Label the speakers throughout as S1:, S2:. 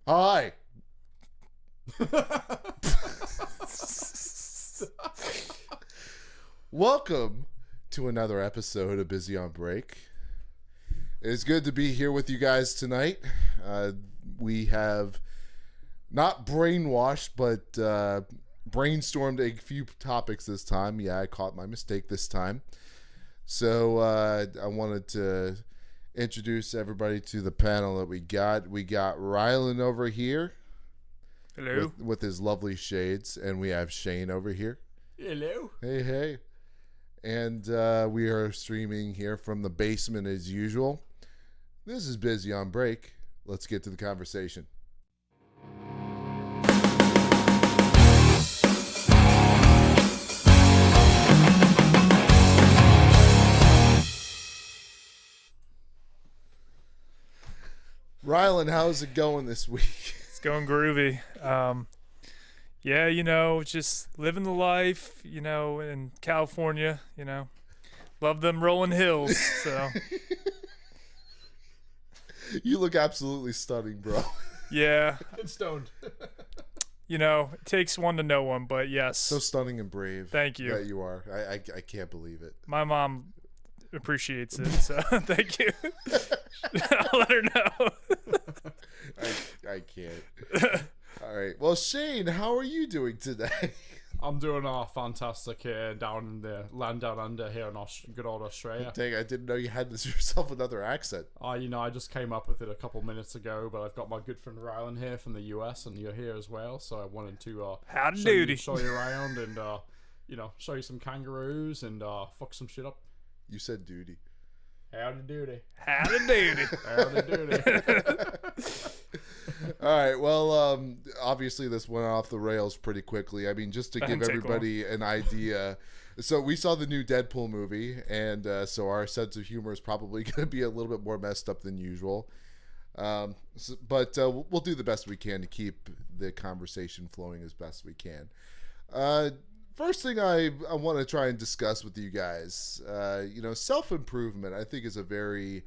S1: Hi. Welcome to another episode of Busy on Break. It's good to be here with you guys tonight. We have not brainwashed, but brainstormed a few topics this time. Yeah, I caught my mistake this time. So I wanted to introduce everybody to the panel that we got. We got Rylan over here.
S2: Hello.
S1: With his lovely shades. And we have Shane over here.
S2: Hello.
S1: Hey. And we are streaming here from the basement as usual. This is Busy on Break. Let's get to the conversation. Rylan, how's it going this week?
S2: It's going groovy. Yeah, just living the life, in California, love them rolling hills. So
S1: You look absolutely stunning, bro.
S2: yeah,
S3: And stoned.
S2: it takes one to know one, but yes.
S1: So stunning and brave.
S2: Thank you.
S1: That you are. I can't believe it.
S2: My mom appreciates it, so thank you. I'll let her know.
S1: I can't. All right. Well, Shane, how are you doing today?
S3: I'm doing fantastic here down in the land down under here in good old Australia.
S1: Dang, I didn't know you had this yourself another accent.
S3: I just came up with it a couple minutes ago, but I've got my good friend Rylan here from the US, and you're here as well, so I wanted to
S2: Howdy
S3: show you,
S2: doody.
S3: show you around and show you some kangaroos and fuck some shit up.
S1: You said duty.
S3: Howdy doody.
S2: Howdy doody.
S3: Howdy doody.
S1: All right. Well, obviously this went off the rails pretty quickly. I mean, just to give
S2: Didn't take
S1: everybody an idea. So we saw the new Deadpool movie, and so our sense of humor is probably going to be a little bit more messed up than usual. But we'll do the best we can to keep the conversation flowing as best we can. First thing I want to try and discuss with you guys, self-improvement, I think is a very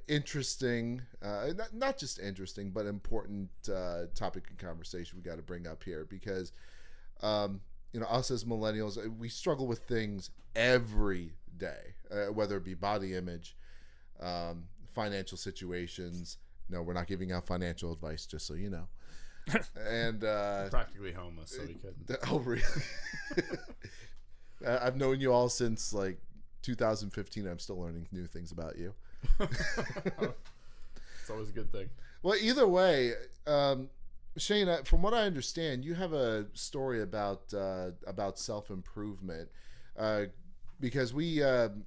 S1: interesting, not just interesting, but important topic and conversation we got to bring up here because, us as millennials, we struggle with things every day, whether it be body image, financial situations. No, we're not giving out financial advice, just so you know. And
S3: Practically homeless, so we couldn't.
S1: Oh, really? I've known you all since like 2015. I'm still learning new things about you.
S3: It's always a good thing.
S1: Well, either way, Shane, from what I understand, you have a story about self-improvement, because we had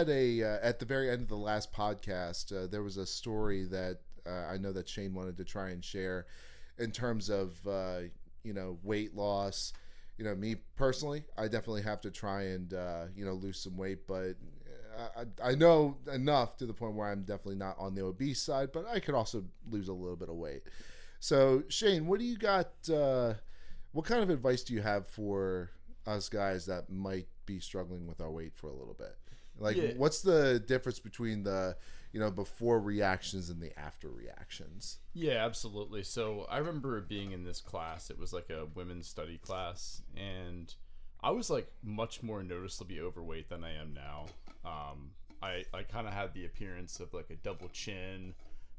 S1: at the very end of the last podcast, there was a story that I know that Shane wanted to try and share in terms of weight loss. Me personally, I definitely have to try and lose some weight, but I know enough to the point where I'm definitely not on the obese side, but I could also lose a little bit of weight. So Shane, what do you got? What kind of advice do you have for us guys that might be struggling with our weight for a little bit? What's the difference between the before reactions and the after reactions?
S3: Yeah, absolutely. So I remember being in this class. It was like a women's study class, and I was like much more noticeably overweight than I am now. I kind of had the appearance of like a double chin.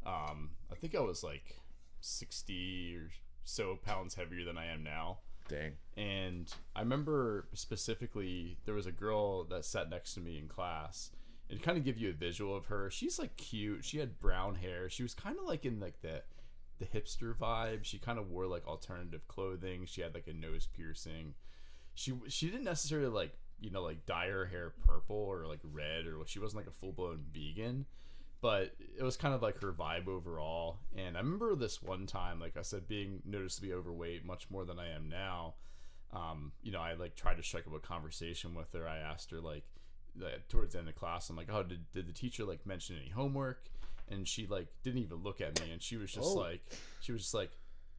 S3: I think I was like 60 or so pounds heavier than I am now.
S1: Dang.
S3: And I remember specifically there was a girl that sat next to me in class. And to kind of give you a visual of her, she's like cute. She had brown hair. She was kind of like in like the hipster vibe. She kind of wore like alternative clothing. She had like a nose piercing. She didn't necessarily like dye her hair purple or like red, or she wasn't like a full blown vegan, but it was kind of like her vibe overall. And I remember this one time, like I said, being noticeably overweight much more than I am now. I like tried to strike up a conversation with her. I asked her like towards the end of class, I'm like, oh, did the teacher like mention any homework? And she like didn't even look at me, and she was just like,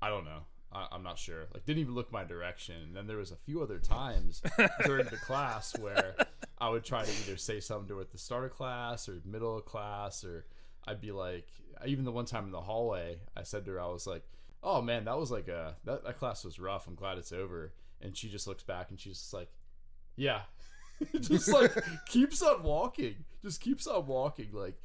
S3: I don't know. I'm not sure. Like, didn't even look my direction. And then there was a few other times during the class where I would try to either say something to her at the start of class or middle of class, or I'd be like, even the one time in the hallway, I said to her, I was like, oh man, that was like that class was rough. I'm glad it's over. And she just looks back and she's just like, yeah. Just like keeps on walking. Just keeps on walking. Like,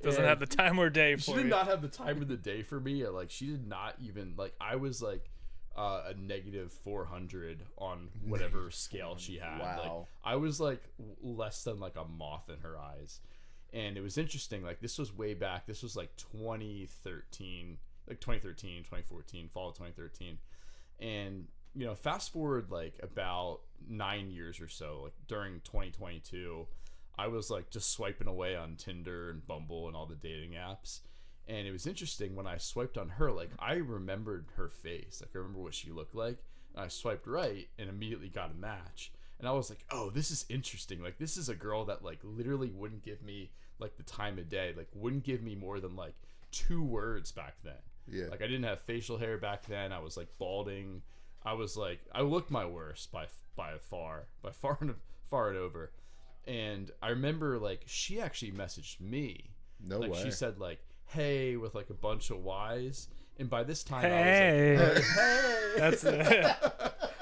S2: Doesn't have the time or day for
S3: she
S2: you.
S3: did not have the time of the day for me. Like, she did not even, like, I was like a negative 400 on whatever scale she had.
S1: Wow.
S3: Like, I was like less than like a moth in her eyes. And it was interesting. Like, this was way back. This was like 2013, 2014, fall of 2013. And, you know, fast forward like about 9 years or so, like during 2022, I was like just swiping away on Tinder and Bumble and all the dating apps. And it was interesting when I swiped on her, like I remembered her face. Like I remember what she looked like. And I swiped right and immediately got a match. And I was like, oh, this is interesting. Like this is a girl that like literally wouldn't give me like the time of day, like wouldn't give me more than like 2 words back then.
S1: Yeah.
S3: Like I didn't have facial hair back then. I was like balding. I was like, I looked my worst by far and over. And I remember like she actually messaged me.
S1: No
S3: like
S1: way.
S3: she said like, hey, with like a bunch of Y's. And by this time
S2: Hey.
S3: I was like, hey,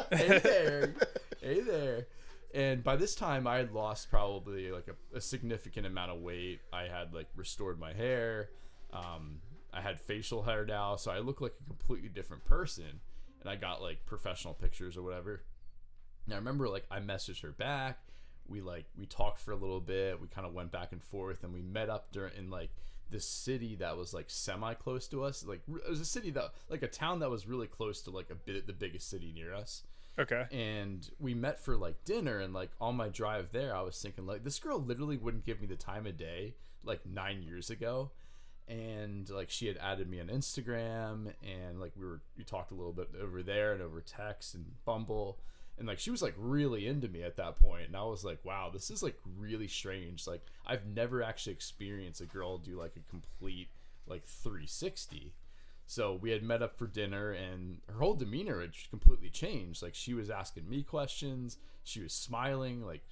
S2: That's
S3: hey there, hey there. And by this time I had lost probably like a significant amount of weight. I had like restored my hair. I had facial hair now, so I look like a completely different person. And I got like professional pictures or whatever. And I remember like I messaged her back. We talked for a little bit. We kind of went back and forth, and we met up in like this city that was like semi close to us. Like it was a city that like a town that was really close to like the biggest city near us.
S2: okay.
S3: And we met for like dinner, and like on my drive there I was thinking like this girl literally wouldn't give me the time of day like 9 years ago. And like she had added me on Instagram, and like we talked a little bit over there and over text and Bumble, and like she was like really into me at that point. And I was like, wow, this is like really strange. Like I've never actually experienced a girl do like a complete like 360. So we had met up for dinner, and her whole demeanor had completely changed. Like she was asking me questions, she was smiling, like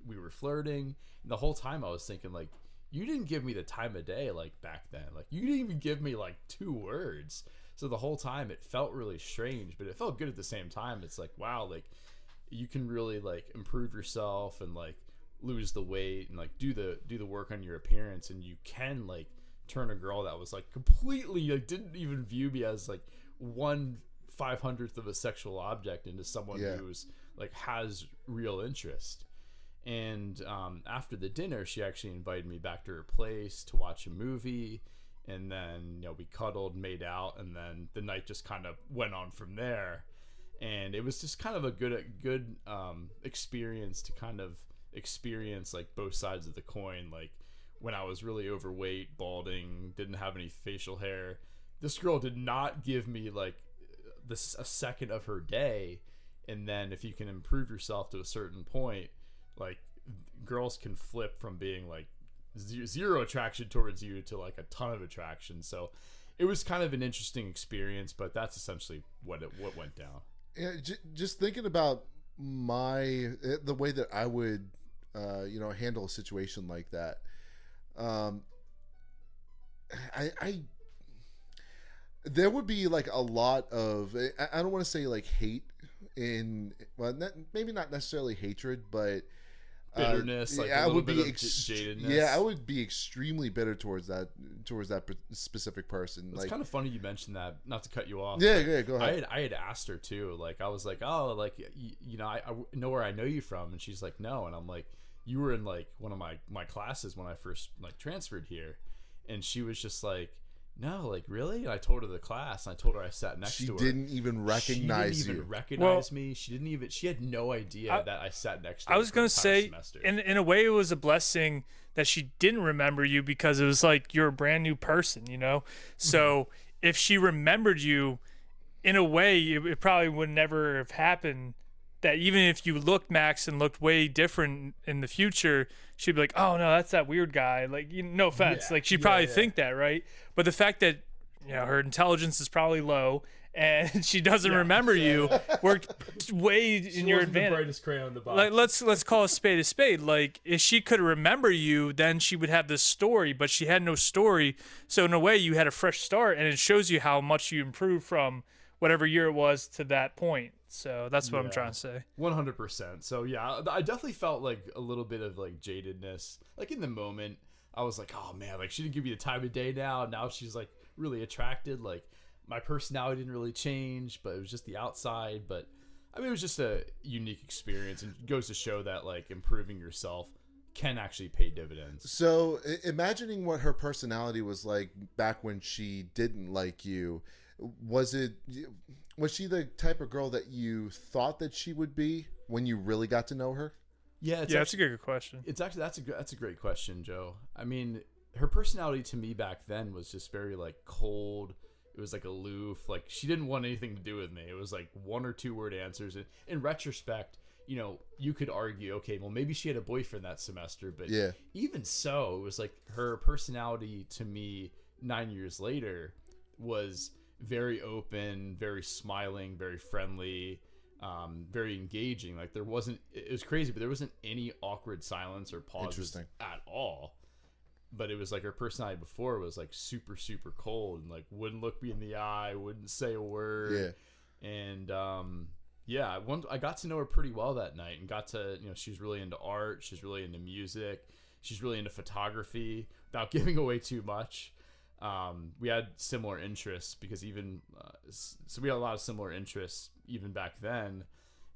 S3: we were flirting, and the whole time I was thinking like, you didn't give me the time of day like back then. Like you didn't even give me like 2 words. So the whole time it felt really strange, but it felt good at the same time. It's like, wow, like you can really like improve yourself and like lose the weight and like do the work on your appearance, and you can like turn a girl that was like completely like didn't even view me as like 1/500th of a sexual object into someone who's like has real interest. And after the dinner, she actually invited me back to her place to watch a movie. And then, you know, we cuddled, made out, and then the night just kind of went on from there. And it was just kind of a good experience to kind of experience like both sides of the coin. Like when I was really overweight, balding, didn't have any facial hair, this girl did not give me like a second of her day. And then if you can improve yourself to a certain point, like girls can flip from being like zero attraction towards you to like a ton of attraction. So it was kind of an interesting experience, but that's essentially what went down.
S1: Yeah, just thinking about the way that I would handle a situation like that. I there would be like a lot of, I don't want to say like hate maybe not necessarily hatred, but
S3: bitterness, like a little bit of jadedness.
S1: Yeah, I would be extremely bitter towards that specific person.
S3: It's
S1: like
S3: kind of funny you mentioned that. Not to cut you off.
S1: Yeah, go ahead.
S3: I had asked her too. Like I was like, oh, like I know where I know you from, and she's like, no, and I'm like, you were in like one of my classes when I first like transferred here, and she was just like, no, like really? And I told her the class, and I told her I sat next to her.
S1: She didn't even recognize
S3: me. She had no idea that I sat next to her.
S2: I was gonna say,
S3: semester.
S2: in a way, it was a blessing that she didn't remember you, because it was like you're a brand new person, you know. So if she remembered you, in a way, it probably would never have happened. That even if you looked, Max, and looked way different in the future, she'd be like, oh no, that's that weird guy. Like, no offense.
S3: Yeah.
S2: Like she'd probably think that, right? But the fact that, you know, her intelligence is probably low, and she doesn't remember you worked way in your
S3: The
S2: advantage.
S3: brightest crayon in the box.
S2: Like let's call a spade a spade. Like if she could remember you, then she would have this story, but she had no story. So in a way, you had a fresh start, and it shows you how much you improved from whatever year it was to that point. So that's what I'm trying to say.
S3: 100%. So yeah, I definitely felt like a little bit of like jadedness. Like in the moment, I was like, oh man, like she didn't give me the time of day now. Now she's like really attracted. Like my personality didn't really change, but it was just the outside. But I mean, it was just a unique experience, and it goes to show that like improving yourself can actually pay dividends.
S1: So imagining what her personality was like back when she didn't like you, was she the type of girl that you thought that she would be when you really got to know her?
S3: Yeah,
S2: That's a good question.
S3: It's actually that's a great question, Joe. I mean, her personality to me back then was just very like cold. It was like aloof. Like she didn't want anything to do with me. It was like 1 or 2 word answers. And in retrospect, you know, you could argue, okay, well maybe she had a boyfriend that semester, but
S1: Yeah.
S3: even so, it was like her personality to me 9 years later was very open, very smiling, very friendly, very engaging. Like there wasn't, it was crazy, but there wasn't any awkward silence or pauses
S1: Interesting.
S3: at all. But it was like her personality before was like super, super cold and like wouldn't look me in the eye, wouldn't say a word.
S1: Yeah.
S3: And I got to know her pretty well that night, and got to, you know, she's really into art, she's really into music, she's really into photography, without giving away too much. We had similar interests because even so we had a lot of similar interests even back then.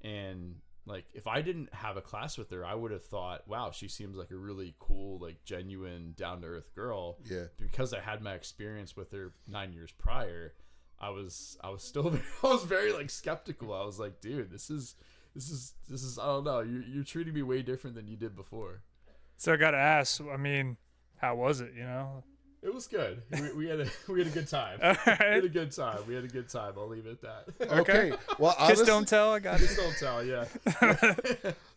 S3: And like if I didn't have a class with her, I would have thought, wow, she seems like a really cool, like genuine, down-to-earth girl.
S1: Yeah.
S3: Because I had my experience with her 9 years prior, I was still I was very like skeptical. I was like, dude, this is I don't know, you're treating me way different than you did before.
S2: So I gotta ask. I mean, how was it? You know.
S3: It was good. We had a good time.
S2: All
S3: We
S2: right.
S3: had a good time. I'll leave it at that.
S1: Okay. Well,
S2: Kiss
S1: honestly,
S2: don't tell. I got it.
S3: Just don't tell, yeah.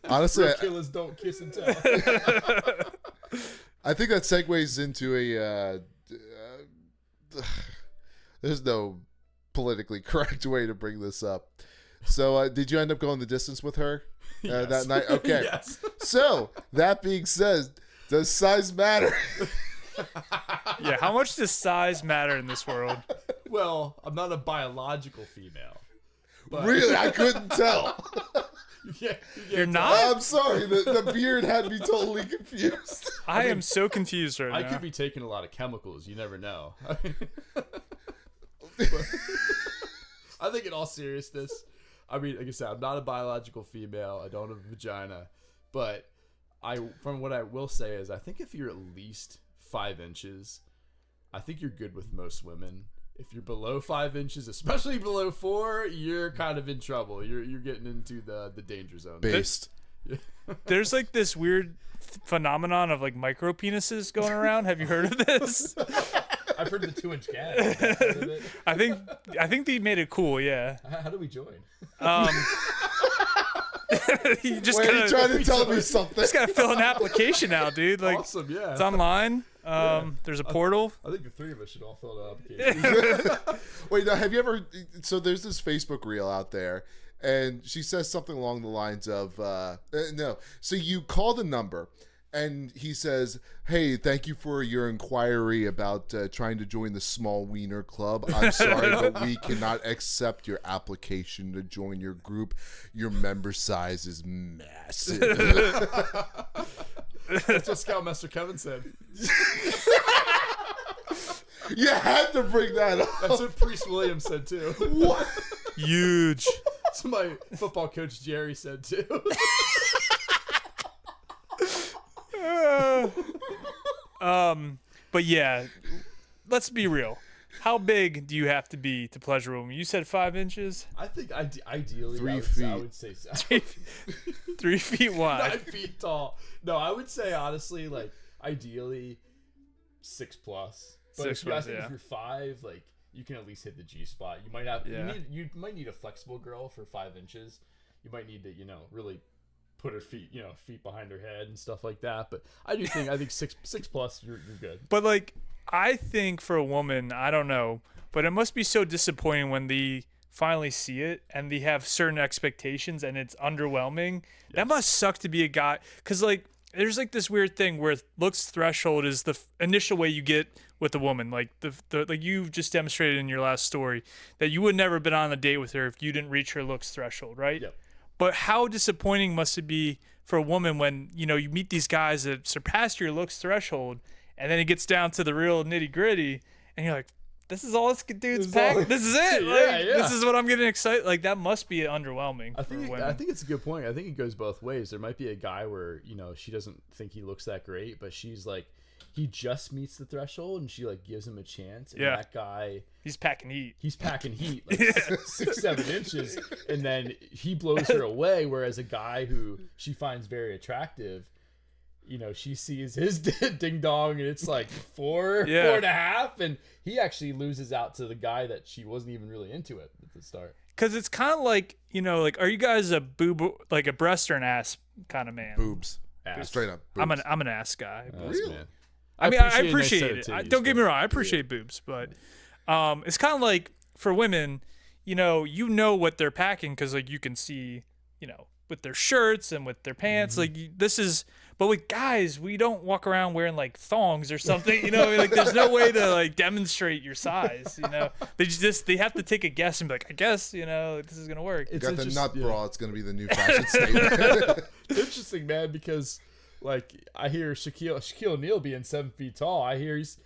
S1: honestly,
S3: Real killers don't kiss and tell.
S1: I think that segues into there's no politically correct way to bring this up. So, did you end up going the distance with her
S3: Yes.
S1: that night? Okay.
S3: Yes.
S1: So, that being said, does size matter?
S2: Yeah. How much does size matter in this world?
S3: Well, I'm not a biological female. But
S1: Really? I couldn't tell.
S2: You're not?
S1: I'm sorry. The beard had me totally confused.
S2: I am so confused right
S3: I
S2: now.
S3: could be taking a lot of chemicals. You never know. I think in all seriousness, I mean, like I said, I'm not a biological female. I don't have a vagina. But from what I will say is, I think if you're at least 5 inches, I think you're good with most women. If you're below 5 inches, especially below 4, you're kind of in trouble. You're getting into the danger zone.
S1: Based.
S2: There's like this weird phenomenon of like micro penises going around. Have you heard of this?
S3: I've heard the 2-inch gag. Heard of it?
S2: I think they made it cool. Yeah.
S3: How do we join?
S2: You just
S1: Wait, are you
S2: gotta,
S1: trying to tell me something?
S2: just gotta fill an application out, dude. Like
S3: Awesome, yeah.
S2: it's online. There's a portal.
S3: I think the 3 of us should all fill out an application.
S1: Wait, now, have you ever? So there's this Facebook reel out there, and she says something along the lines of, no. So you call the number, and he says, "Hey, thank you for your inquiry about trying to join the Small Wiener Club. I'm sorry, but we cannot accept your application to join your group. Your member size is massive."
S3: That's what Scoutmaster Kevin said.
S1: You had to bring that up.
S3: That's what Priest Williams said too.
S1: What?
S2: Huge.
S3: That's what my football coach Jerry said too.
S2: But yeah, let's be real. How big do you have to be to pleasure a woman? You said 5 inches,
S3: I think ideally
S1: 3
S3: I
S1: feet.
S3: would say so.
S2: 3 feet wide.
S3: 9 feet tall. No, I would say honestly, like ideally 6+. But
S2: 6
S3: I
S2: plus,
S3: think
S2: yeah.
S3: if you're 5, like you can at least hit the G spot. You might have
S2: Yeah.
S3: you might need a flexible girl for 5 inches. You might need to, really put her feet behind her head and stuff like that. But I think 6+, you're good.
S2: But like, I think for a woman, I don't know, but it must be so disappointing when they finally see it and they have certain expectations and it's underwhelming. That must suck to be a guy, because like there's like this weird thing where looks threshold is the initial way you get with a woman, like the like you've just demonstrated in your last story that you would never have been on a date with her if you didn't reach her looks threshold, right?
S3: Yep.
S2: But how disappointing must it be for a woman when, you know, you meet these guys that surpass your looks threshold and then it gets down to the real nitty gritty and you're like, this is all this dude's pack. This is it. This is what I'm getting excited. Like, that must be underwhelming.
S3: I think it's a good point. I think it goes both ways. There might be a guy where, you know, she doesn't think he looks that great, but she's like, he just meets the threshold and she like gives him a chance. And that guy,
S2: he's packing heat.
S3: Like 6-7 inches, and then he blows her away. Whereas a guy who she finds very attractive, you know, she sees his ding dong and it's like 4.5, and he actually loses out to the guy that she wasn't even really into it at the start.
S2: Because it's kind of like, you know, like, are you guys a like a breast or an ass kind of man?
S1: Boobs.
S3: Ass.
S1: Straight up. Boobs.
S2: I'm an ass guy.
S1: Really?
S3: Man.
S2: I mean, I appreciate it. Don't get me wrong. I appreciate boobs, but it's kind of like for women, you know what they're packing because like you can see, you know, with their shirts and with their pants. Like this is, but with guys, we don't walk around wearing like thongs or something. You know, like there's no way to like demonstrate your size. You know, they have to take a guess and be like, I guess, you know, like, this is gonna work.
S1: You got the nut bra. It's gonna be the new fashion statement.
S3: It's interesting, man, because. Like I hear Shaquille O'Neal being 7 feet tall. I hear he's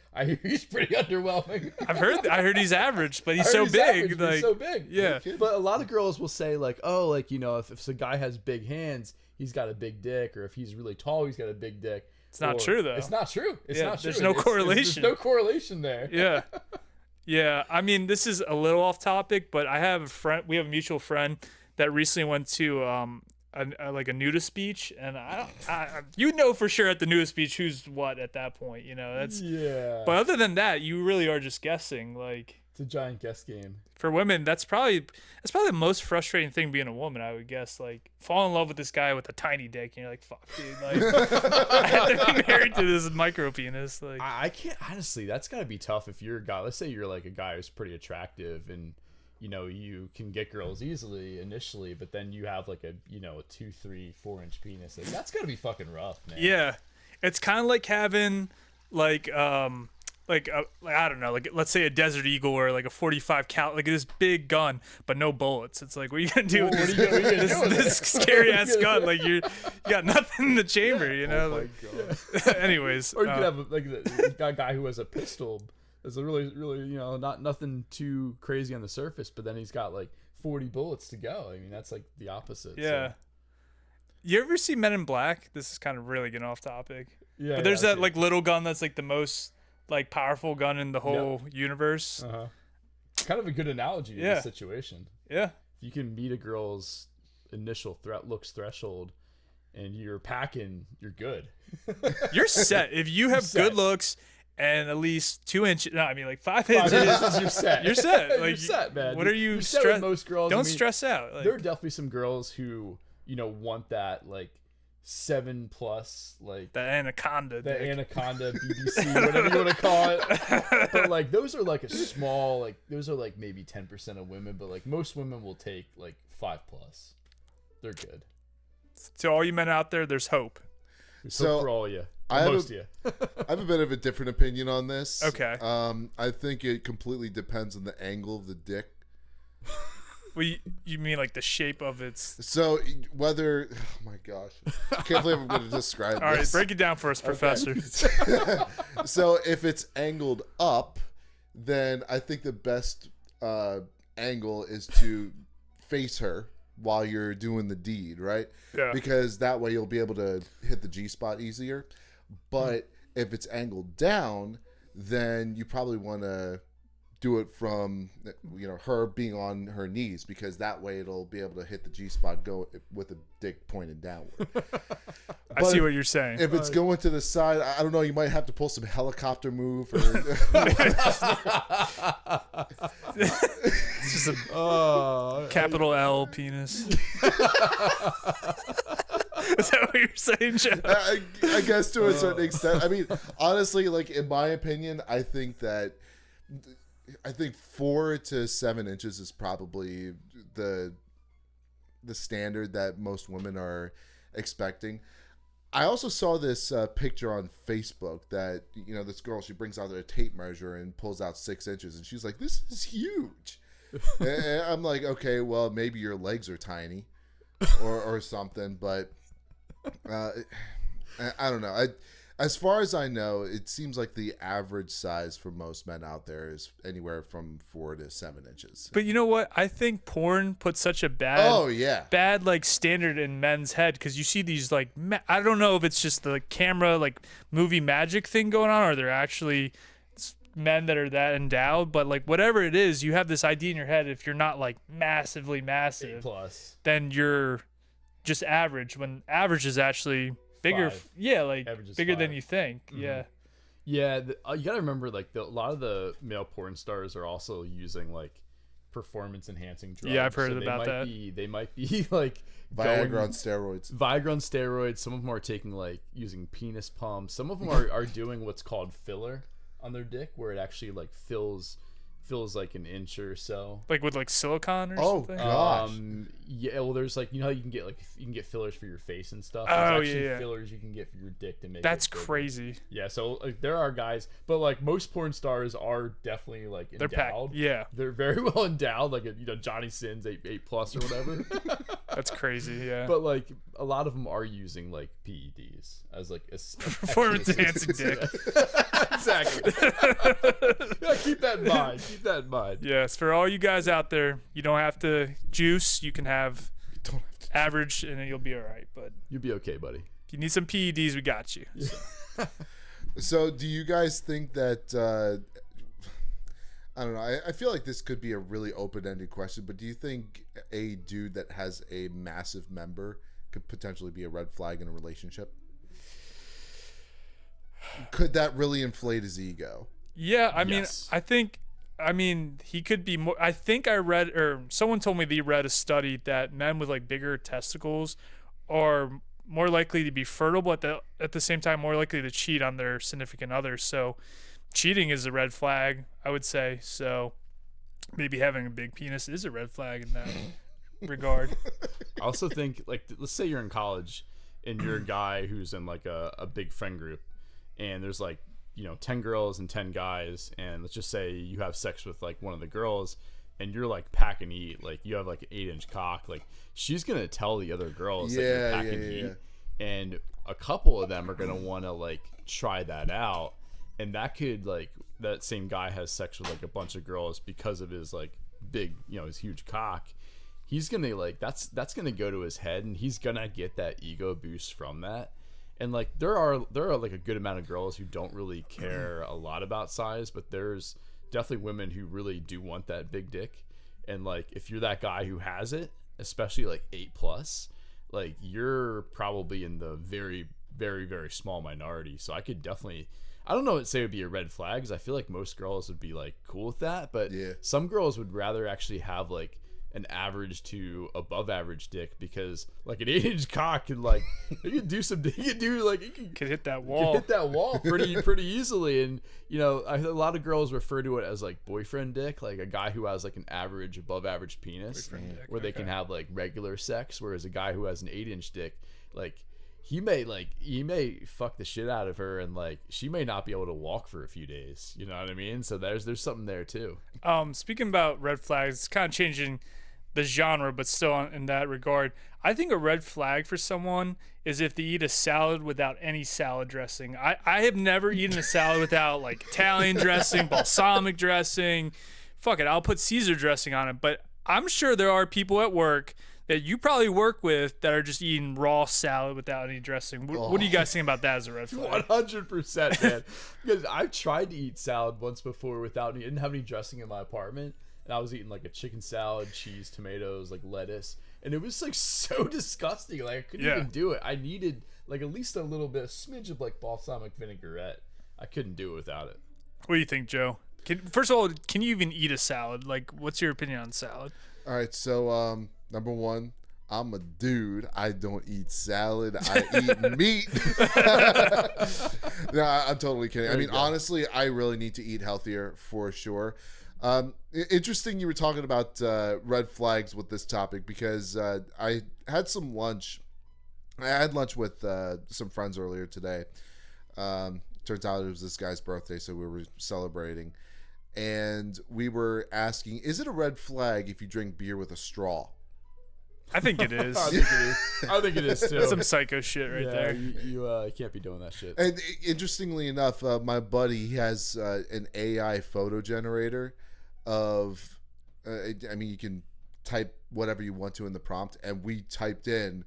S3: pretty underwhelming.
S2: I heard he's average, but he's so big. Like,
S3: he's so big.
S2: Yeah.
S3: But a lot of girls will say like, oh, like, you know, if a guy has big hands, he's got a big dick, or if he's really tall, he's got a big dick.
S2: It's not true though.
S3: It's not true. It's not true.
S2: There's no correlation.
S3: There's no correlation there.
S2: Yeah. Yeah. I mean, this is a little off topic, but I have a friend. We have a mutual friend that recently went to like a nudist beach, and you know for sure at the nudist beach who's what at that point, you know. That's But other than that, you really are just guessing. Like,
S3: it's a giant guess game.
S2: For women, that's probably the most frustrating thing being a woman, I would guess. Like, fall in love with this guy with a tiny dick, and you're like, fuck, dude. Like, I have to be married to this micro penis. Like,
S3: I can't, honestly. That's gotta be tough if you're a guy. Let's say you're like a guy who's pretty attractive and, you know, you can get girls easily initially, but then you have like a 2, 3, 4 inch penis. Like, that's gotta be fucking rough, man.
S2: Yeah, it's kind of like having like I don't know, like let's say a Desert Eagle or like a 45 cal, like this big gun, but no bullets. It's like, what are you gonna do with this scary ass gun? Like you got nothing in the chamber, you know.
S1: Oh my
S2: God. Anyways,
S3: or you could have like a guy who has a pistol. It's a really, you know, nothing too crazy on the surface, but then he's got like 40 bullets to go. I mean, that's like the opposite.
S2: Yeah. So. You ever see Men in Black? This is kind of really getting off topic.
S3: Yeah.
S2: But there's that like little gun that's like the most like powerful gun in the whole universe.
S3: Kind of a good analogy to the situation.
S2: Yeah.
S3: You can meet a girl's initial looks threshold, and you're packing. You're good.
S2: You're set if you have good looks. And at least 2 inches. No, I mean like 5 inches.
S3: You're set.
S2: You're set. Like,
S3: you're set, man.
S2: What are you
S3: stressed? Most girls.
S2: Don't stress out.
S3: Like, there are definitely some girls who, you know, want that like 7+, like
S2: the anaconda.
S3: The anaconda BBC, whatever you want to call it. But like those are like a small, like those are like maybe 10% of women, but like most women will take like 5+. They're good.
S2: To all you men out there, there's hope.
S3: There's hope for all of you.
S1: I have a bit of a different opinion on this.
S2: Okay.
S1: I think it completely depends on the angle of the dick.
S2: Well, you mean like the shape of its...
S1: So whether... Oh my gosh. I can't believe I'm going to describe this.
S2: All right, break it down for us, Professor.
S1: So if it's angled up, then I think the best angle is to face her while you're doing the deed, right?
S2: Yeah.
S1: Because that way you'll be able to hit the G-spot easier. But if it's angled down, then you probably want to do it from, you know, her being on her knees, because that way it'll be able to hit the G-spot go with the dick pointed downward.
S2: I see what you're saying.
S1: If it's going to the side, I don't know, you might have to pull some helicopter move. Or
S2: it's just a capital L penis. Is that what you're saying, Jeff?
S1: I guess to a certain extent. I mean, honestly, like in my opinion, I think that I think 4 to 7 inches is probably the standard that most women are expecting. I also saw this picture on Facebook that, this girl, she brings out a tape measure and pulls out 6 inches, and she's like, "This is huge." And I'm like, okay, well, maybe your legs are tiny or something, but I don't know. As far as I know, it seems like the average size for most men out there is anywhere from 4 to 7 inches.
S2: But you know what? I think porn puts such a bad like standard in men's head, because you see these like I don't know if it's just the camera like movie magic thing going on, or they're actually men that are that endowed. But like whatever it is, you have this idea in your head. If you're not like massively massive,
S3: A+.
S2: then you're just average. When average is actually bigger,
S3: 5.
S2: like bigger than you think.
S3: Mm-hmm. Yeah, you gotta remember, like a lot of the male porn stars are also using like performance enhancing drugs.
S2: Yeah, I've heard about that.
S3: They might be like
S1: Viagra on steroids.
S3: Viagra on steroids. Some of them are taking like using penis pumps. Some of them are doing what's called filler on their dick, where it actually like fills like an inch or so.
S2: Like with like silicone or something?
S1: Oh gosh.
S3: Yeah, well there's like, how you can get fillers for your face and stuff.
S2: Oh,
S3: there's actually
S2: yeah.
S3: fillers you can get for your dick to make
S2: That's
S3: it bigger.
S2: crazy.
S3: Yeah, so like there are guys, but like most porn stars are definitely like
S2: They're packed.
S3: endowed.
S2: Yeah.
S3: They're very well endowed, like Johnny Sins 8+ or whatever.
S2: That's crazy, yeah.
S3: But like a lot of them are using like PEDs as like a
S2: Performance enhancing dick.
S3: Exactly. Yeah, keep that in mind.
S2: Yes, for all you guys out there, you don't have to juice. You can have average, and then you'll be all right. But
S3: You'll be okay, buddy.
S2: if you need some PEDs, we got you.
S1: So do you guys think that I don't know, I feel like this could be a really open-ended question, but do you think a dude that has a massive member could potentially be a red flag in a relationship? Could that really inflate his ego?
S2: Yeah, I mean,
S3: Yes.
S2: I mean, he could be more. I think I read, or someone told me they read a study that men with like bigger testicles are more likely to be fertile, but at the same time more likely to cheat on their significant others. So cheating is a red flag, I would say. So maybe having a big penis is a red flag in that regard.
S3: I also think, like, let's say you're in college and you're a guy who's in like a big friend group, and there's like 10 girls and 10 guys, and let's just say you have sex with like one of the girls, and you're like pack and eat, like you have like an 8-inch cock, like she's gonna tell the other girls that you're pack and eat, and a couple of them are gonna want to like try that out, and that could, like, that same guy has sex with like a bunch of girls because of his like big, his huge cock. He's gonna like that's gonna go to his head, and he's gonna get that ego boost from that. And like there are like a good amount of girls who don't really care a lot about size, but there's definitely women who really do want that big dick. And like if you're that guy who has it, especially like 8+, like you're probably in the very, very, very small minority. So I could definitely, I don't know what say would be a red flag, because I feel like most girls would be like cool with that, but some girls would rather actually have like an average to above average dick, because like an 8-inch cock can like you can
S2: Could hit that wall.
S3: pretty easily. And a lot of girls refer to it as like boyfriend dick, like a guy who has like an average above average penis where they can have like regular sex, whereas a guy who has an 8-inch dick, like he may fuck the shit out of her, and like she may not be able to walk for a few days, you know what I mean? So there's something there too.
S2: Speaking about red flags, it's kind of changing the genre, but still in that regard, I think a red flag for someone is if they eat a salad without any salad dressing. I have never eaten a salad without like Italian dressing, balsamic dressing. Fuck it, I'll put Caesar dressing on it. But I'm sure there are people at work that you probably work with that are just eating raw salad without any dressing. What do you guys think about that as a red flag?
S3: 100%, man. Because I've tried to eat salad once before I didn't have any dressing in my apartment, and I was eating like a chicken salad, cheese, tomatoes, like lettuce, and it was like so disgusting. Like I couldn't even do it. I needed like at least a little bit, a smidge of like balsamic vinaigrette. I couldn't do it without it.
S2: What do you think, Joe? First of all, can you even eat a salad? Like, what's your opinion on salad?
S1: All right, so number one, I'm a dude. I don't eat salad. I eat meat. No, I'm totally kidding. I mean, honestly, I really need to eat healthier for sure. Interesting you were talking about red flags with this topic because I had some lunch. I had lunch with some friends earlier today. Turns out it was this guy's birthday, so we were celebrating. And we were asking, is it a red flag if you drink beer with a straw?
S2: I think it is.
S3: I think it is too.
S2: That's some psycho shit right there.
S3: You can't be doing that shit.
S1: And interestingly enough, my buddy, he has an AI photo generator of, I mean, you can type whatever you want to in the prompt, and we typed in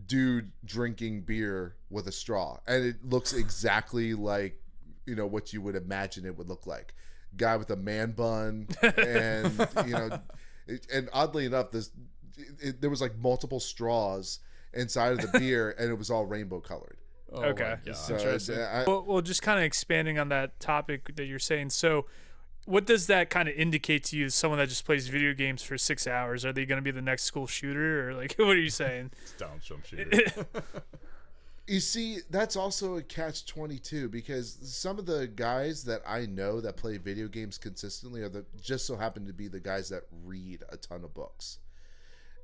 S1: dude drinking beer with a straw, and it looks exactly like, you know, what you would imagine it would look like. Guy with a man bun, and you know, and oddly enough, there was like multiple straws inside of the beer, and it was all rainbow colored.
S3: Oh
S2: Okay.
S3: my God.
S1: So,
S2: Interesting.
S1: I-
S2: Well, just kind of expanding on that topic that you're saying. So, what does that kind of indicate to you as someone that just plays video games for 6 hours? Are they going to be the next school shooter, or like, what are you saying?
S3: It's Donald Trump shooter.
S1: You see, that's also a catch-22 because some of the guys that I know that play video games consistently are just so happen to be the guys that read a ton of books.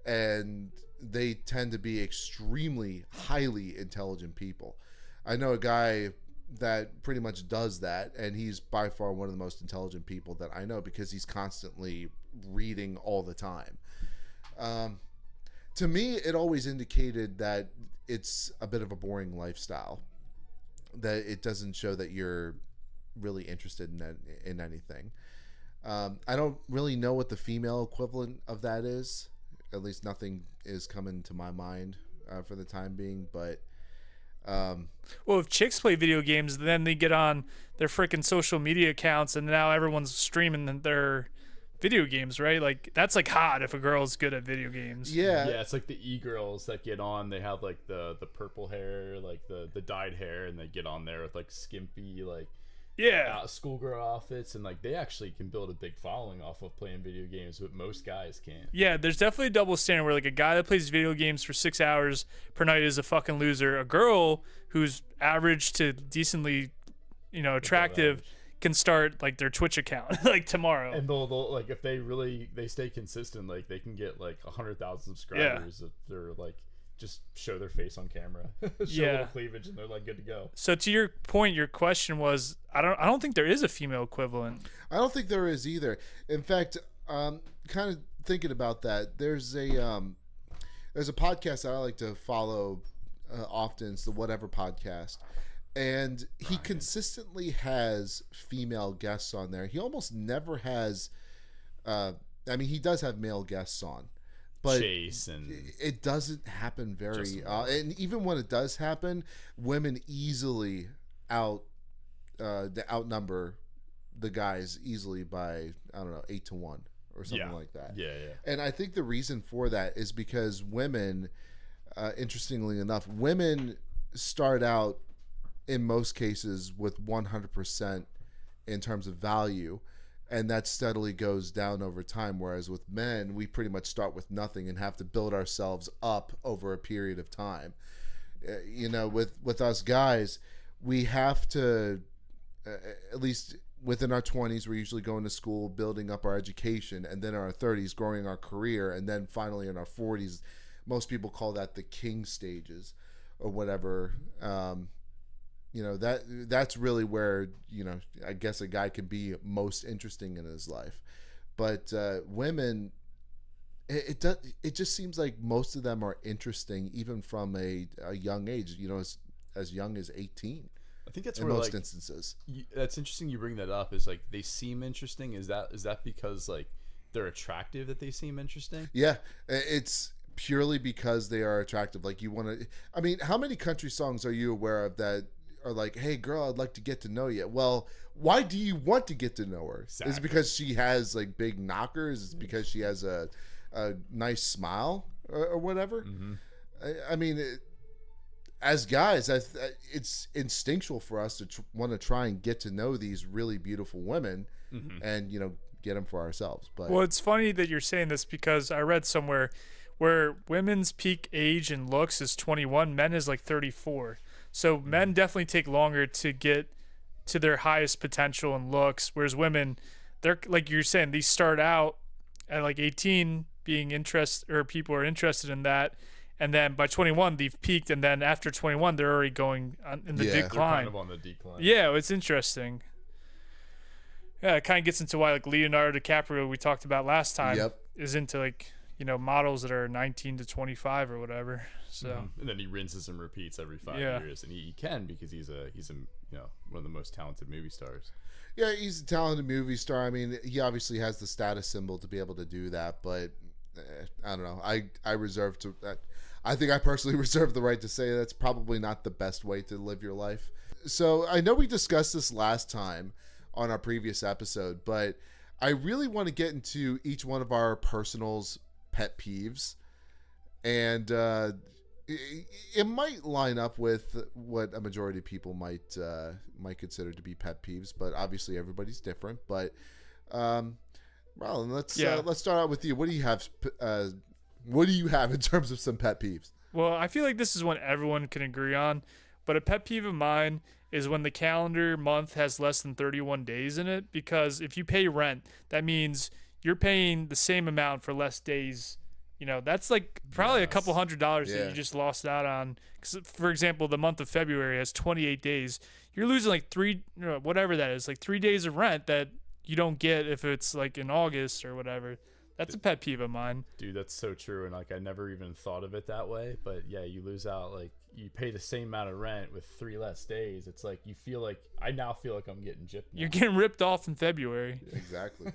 S1: And they tend to be extremely highly intelligent people. I know a guy that pretty much does that, and he's by far one of the most intelligent people that I know because he's constantly reading all the time. To me, it always indicated that it's a bit of a boring lifestyle, that it doesn't show that you're really interested in anything. I don't really know what the female equivalent of that is. At least nothing is coming to my mind for the time being, but
S2: Well, if chicks play video games, then they get on their freaking social media accounts, and now everyone's streaming their video games, right? Like, that's like hot if a girl's good at video games.
S1: yeah,
S3: Yeah, it's like the e-girls that get on. They have like the purple hair, like the dyed hair, and they get on there with like skimpy like
S2: Yeah.
S3: schoolgirl outfits, and like they actually can build a big following off of playing video games, but most guys can't.
S2: Yeah, there's definitely a double standard where like a guy that plays video games for 6 hours per night is a fucking loser. A girl who's average to decently, you know, attractive can start like their Twitch account like tomorrow.
S3: And they'll like if they stay consistent, like they can get like 100,000 subscribers if they're like just show their face on camera, show a little cleavage, and they're like good to go.
S2: So to your point, your question was, I don't think there is a female equivalent.
S1: I don't think there is either. In fact, kind of thinking about that, there's a podcast that I like to follow often. It's the Whatever Podcast, and he consistently has female guests on there. He almost never has. I mean, he does have male guests on, but
S3: Chase and
S1: it doesn't happen very.
S3: Justin
S1: And even when it does happen, women easily outnumber the guys easily by, I don't know, 8-1 or something like that.
S3: Yeah.
S1: And I think the reason for that is because women, interestingly enough, women start out in most cases with 100% in terms of value, and that steadily goes down over time. Whereas with men, we pretty much start with nothing and have to build ourselves up over a period of time. You know, with us guys, we have to, at least within our 20s, we're usually going to school, building up our education, and then in our 30s, growing our career, and then finally in our 40s, most people call that the king stages or whatever. You know, that's really where, you know, I guess a guy can be most interesting in his life. But women, it just seems like most of them are interesting even from a young age, you know, as young as 18.
S3: I think that's
S1: in
S3: where
S1: most
S3: like
S1: instances.
S3: that's interesting. You bring that up is like they seem interesting. Is that because like they're attractive that they seem interesting?
S1: Yeah, it's purely because they are attractive. Like you want to. I mean, how many country songs are you aware of that are like, "Hey, girl, I'd like to get to know you"? Well, why do you want to get to know her?
S3: Exactly.
S1: Is it because she has like big knockers? Is it because she has a nice smile or whatever?
S3: Mm-hmm.
S1: I mean. As guys, it's instinctual for us to want to try and get to know these really beautiful women, and you know, get them for ourselves. But
S2: Well, it's funny that you're saying this because I read somewhere where women's peak age and looks is 21, men is like 34. So men definitely take longer to get to their highest potential in looks, whereas women, they're like you're saying, these start out at like 18 being interest or people are interested in that, and then by 21 they've peaked, and then after 21 they're already going in the
S1: Yeah.
S3: They're
S2: decline.
S3: kind of on the decline.
S2: Yeah, it's interesting. Yeah, it kind of gets into why like Leonardo DiCaprio we talked about last time
S1: Yep.
S2: is into like, you know, models that are 19 to 25 or whatever. So
S3: And then he rinses and repeats every 5
S2: Yeah.
S3: years, and he can because he's a you know, one of the most talented movie stars.
S1: Yeah, he's a talented movie star. I mean, he obviously has the status symbol to be able to do that, but I don't know. I reserve to that. I think I personally reserve the right to say that's probably not the best way to live your life. So I know we discussed this last time on our previous episode, but I really want to get into each one of our personals pet peeves, and it might line up with what a majority of people might consider to be pet peeves, but obviously everybody's different. But Marlon, let's start out with you. What do you have? What do you have in terms of some pet peeves?
S2: well, I feel like this is one everyone can agree on, but a pet peeve of mine is when the calendar month has less than 31 days in it, because if you pay rent, that means you're paying the same amount for less days. You know, that's like probably a couple $100 that
S1: Yeah.
S2: you just lost out on. 'Cause, for example, the month of February has 28 days. You're losing like whatever that is, like 3 days of rent that you don't get if it's like in August or whatever. That's a pet peeve of mine.
S3: Dude, that's so true, and like I never even thought of it that way. But yeah, you lose out. Like you pay the same amount of rent with 3 less days. It's like you feel like I now feel like I'm getting gypped. Now.
S2: You're getting ripped off in February.
S1: Exactly.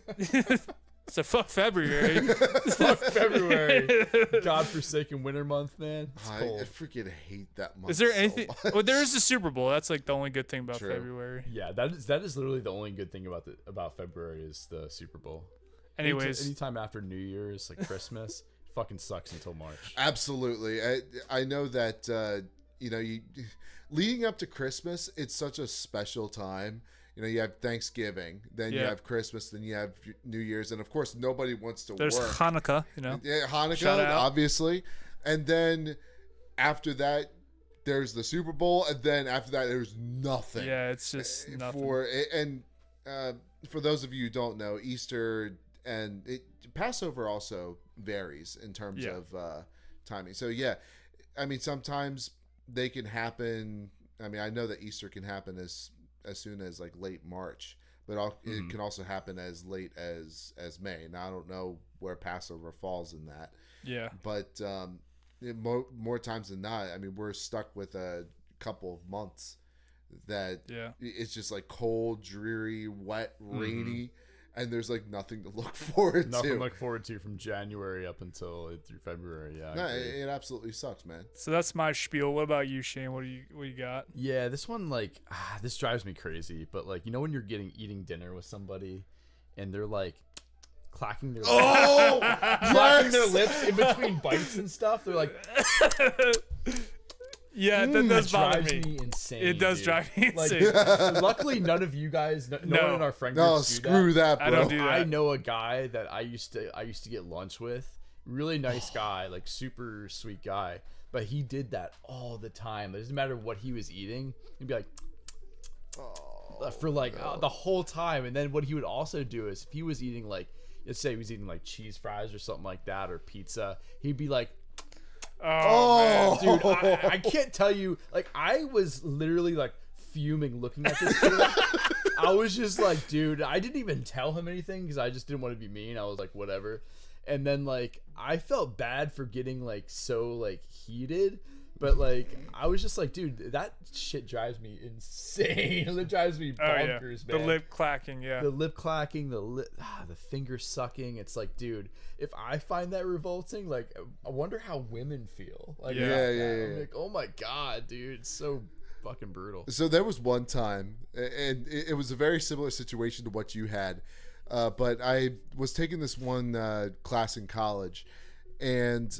S2: So fuck February.
S3: Fuck February, godforsaken winter month, man. It's
S1: I
S3: cold.
S1: freaking hate that month.
S2: Is there
S1: so
S2: anything?
S1: much.
S2: Well, there is the Super Bowl. That's like the only good thing about
S1: True.
S2: February.
S3: Yeah, that is literally the only good thing about February is the Super Bowl.
S2: Anyways,
S3: anytime after New Year's, like Christmas, fucking sucks until March.
S1: Absolutely. I know that you leading up to Christmas, it's such a special time. You know, you have Thanksgiving, then you
S2: Yeah.
S1: have Christmas, then you have New Year's, and of course nobody wants to
S2: there's
S1: work.
S2: Hanukkah. You know,
S1: Yeah, Hanukkah,
S2: Shout out.
S1: obviously. And then after that, there's the Super Bowl, and then after that, there's nothing.
S2: yeah, it's just nothing.
S1: For those of you who don't know, Easter and Passover also varies in terms
S2: Yeah.
S1: of timing. So yeah, I mean sometimes they can happen. I mean I know that Easter can happen as soon as like late March, but it can also happen as late as May. Now I don't know where Passover falls in that,
S2: Yeah,
S1: but more times than not, I mean we're stuck with a couple of months that
S2: yeah.
S1: it's just like cold, dreary, wet, rainy, and there's like nothing to look forward
S3: Nothing
S1: to.
S3: to look forward to from January up until through February. Yeah, I
S1: No,
S3: agree.
S1: it absolutely sucks, man.
S2: So that's my spiel. What about you, Shane? What do you got?
S3: Yeah, this one like this drives me crazy. But like you know when you're eating dinner with somebody, and they're like clacking their
S1: Oh,
S3: clacking their
S1: yes!
S3: lips in between bites and stuff. They're like
S2: Yeah, that does
S3: it
S2: bother
S3: drives
S2: me.
S3: me insane.
S2: It does
S3: dude.
S2: drive me
S3: Like,
S2: insane.
S3: luckily, none of you guys, no
S2: No.
S3: one in our friend group.
S1: No, screw that, bro.
S2: I don't do that.
S3: I know a guy that I used to get lunch with. Really nice guy, like super sweet guy. But he did that all the time. It doesn't matter what he was eating. He'd be like for like the whole time. And then what he would also do is if he was eating like, let's say he was eating like cheese fries or something like that or pizza, he'd be like,
S2: Oh, man.
S3: dude, I can't tell you. Like, I was literally like fuming looking at this kid. I was just like, dude, I didn't even tell him anything because I just didn't want to be mean. I was like, whatever. And then like I felt bad for getting like so like heated, but like I was just like, dude, that shit drives me insane. It drives me
S2: Oh, yeah.
S3: bonkers,
S2: The
S3: man.
S2: lip clacking, yeah.
S3: The lip clacking, the finger sucking. It's like, dude, if I find that revolting, like, I wonder how women feel. Like,
S2: Yeah.
S3: about
S1: Yeah,
S3: that.
S1: yeah,
S3: I'm
S1: yeah.
S3: like, oh my god, dude, it's so fucking brutal.
S1: So there was one time, and it was a very similar situation to what you had, but I was taking this one class in college, and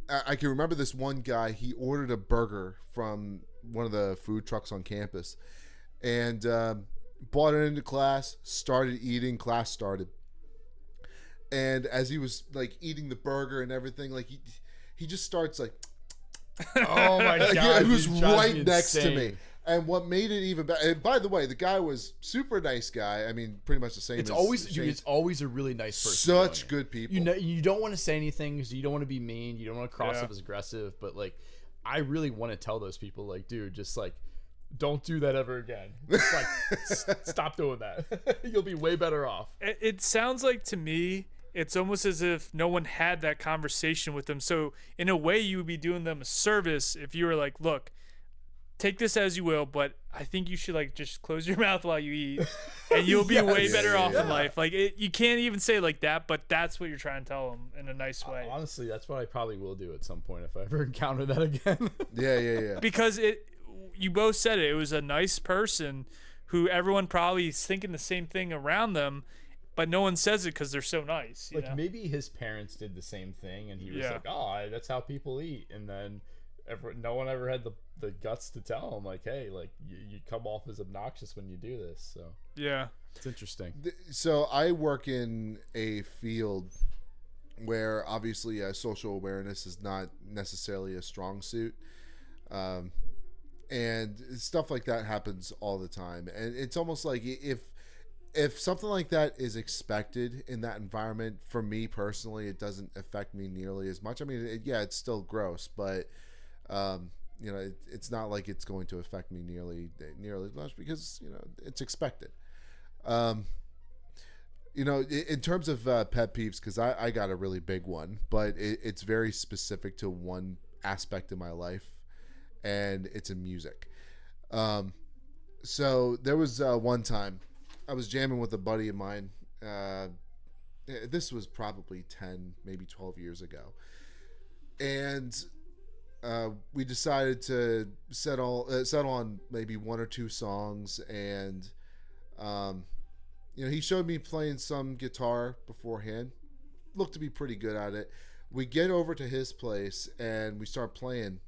S1: I can remember this one guy. He ordered a burger from one of the food trucks on campus, and brought it into class. Started eating. Class started, and as he was like eating the burger and everything, like he just starts like.
S3: Oh my god,
S1: Yeah, he was
S3: dude, it drives
S1: right
S3: me
S1: next to
S3: insane.
S1: me, And what made it even better, and by the way, the guy was super nice guy. I mean, pretty much the same.
S3: It's
S1: as
S3: always,
S1: Shane.
S3: dude, it's always a really nice person.
S1: Such
S3: doing it.
S1: good people.
S3: You know, you don't want to say anything because you don't want to be mean. You don't want to cross
S2: Yeah.
S3: up as aggressive. But like, I really want to tell those people, like, dude, just like, don't do that ever again. Just like, stop doing that. You'll be way better off.
S2: It sounds like to me, it's almost as if no one had that conversation with them. So in a way, you would be doing them a service if you were like, look, take this as you will, but I think you should like just close your mouth while you eat, and you'll be way better off in life. Like you can't even say it like that, but that's what you're trying to tell them in a nice way.
S3: Honestly, that's what I probably will do at some point if I ever encounter that again.
S1: Yeah.
S2: Because you both said it. It was a nice person who everyone probably is thinking the same thing around them, but no one says it because they're so nice. You
S3: Like
S2: know?
S3: maybe his parents did the same thing, and he was
S2: Yeah.
S3: like, "Oh, that's how people eat," and then no one ever had the guts to tell him, like, "Hey, like you come off as obnoxious when you do this." So
S2: Yeah.
S3: it's interesting.
S1: So I work in a field where obviously social awareness is not necessarily a strong suit. And stuff like that happens all the time. And it's almost like if something like that is expected in that environment, for me personally, it doesn't affect me nearly as much. I mean, it's still gross, but you know, it's not like it's going to affect me nearly as much because, you know, it's expected. You know, in terms of pet peeves, because I got a really big one, but it's very specific to one aspect of my life, and it's in music. So there was one time I was jamming with a buddy of mine. This was probably 10, maybe 12 years ago. And we decided to settle on maybe one or two songs. And, you know, he showed me playing some guitar beforehand. Looked to be pretty good at it. We get over to his place and we start playing.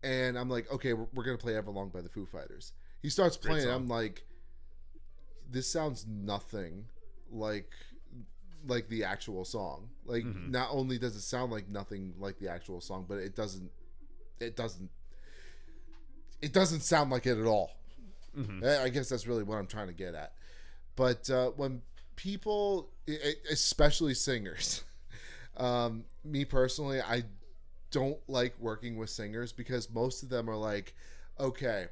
S1: And I'm like, okay, we're going to play Everlong by the Foo Fighters. He starts playing. I'm like, this sounds nothing like the actual song. Like, not only does it sound like nothing like the actual song, but it doesn't sound like it at all. I guess that's really what I'm trying to get at. But when people, especially singers, me personally, I don't like working with singers because most of them are like, okay,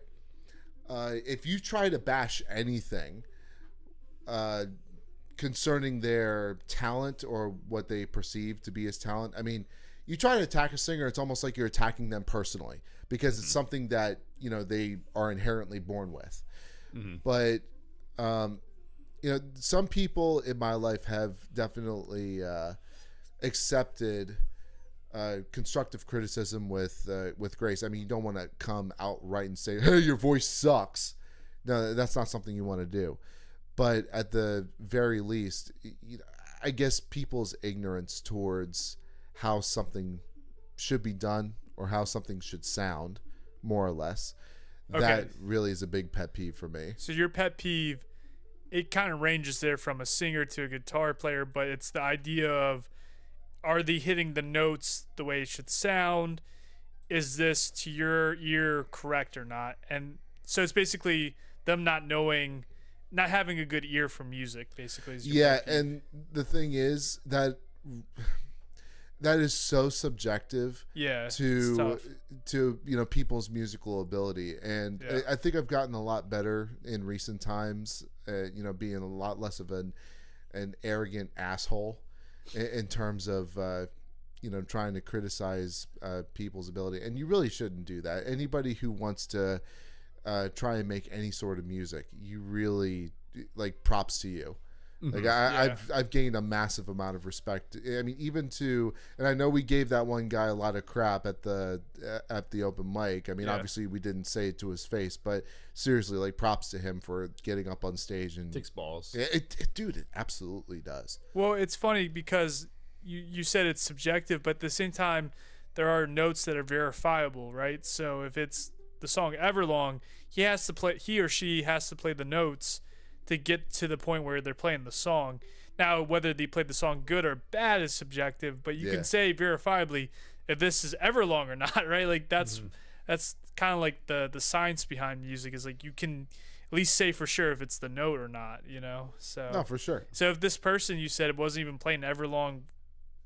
S1: if you try to bash anything concerning their talent or what they perceive to be as talent, I mean, you try to attack a singer, it's almost like you're attacking them personally because it's something that, you know, they are inherently born with. But you know, some people in my life have definitely accepted constructive criticism with grace. I mean, you don't want to come outright and say, "Hey, your voice sucks." No, that's not something you want to do. But at the very least, you know, I guess people's ignorance towards how something should be done or how something should sound, more or less, that really is a big pet peeve for me.
S2: So your pet peeve, it kind of ranges there from a singer to a guitar player, but it's the idea of, are they hitting the notes the way it should sound? Is this to your ear correct or not? And so it's basically them not having a good ear for music, basically.
S1: Yeah, and the thing is that is so subjective
S2: it's
S1: to
S2: tough.
S1: you know, people's musical ability. And I think I've gotten a lot better in recent times, you know, being a lot less of an arrogant asshole in terms of you know, trying to criticize people's ability. And you really shouldn't do that. Anybody who wants to try and make any sort of music, you really, like, props to you. Like, I've gained a massive amount of respect. I mean, even and I know we gave that one guy a lot of crap at the open mic. I mean, obviously we didn't say it to his face, but seriously, like, props to him for getting up on stage and
S3: Takes balls.
S1: Dude, it absolutely does.
S2: Well, it's funny because you said it's subjective, but at the same time, there are notes that are verifiable, right? So if it's the song Everlong, he or she has to play the notes to get to the point where they're playing the song. Now, whether they played the song good or bad is subjective, but you can say verifiably if this is Everlong or not, right? Like, that's that's kind of like the science behind music is like you can at least say for sure if it's the note or not, you know.
S1: No, for sure.
S2: So if this person you said it wasn't even playing Everlong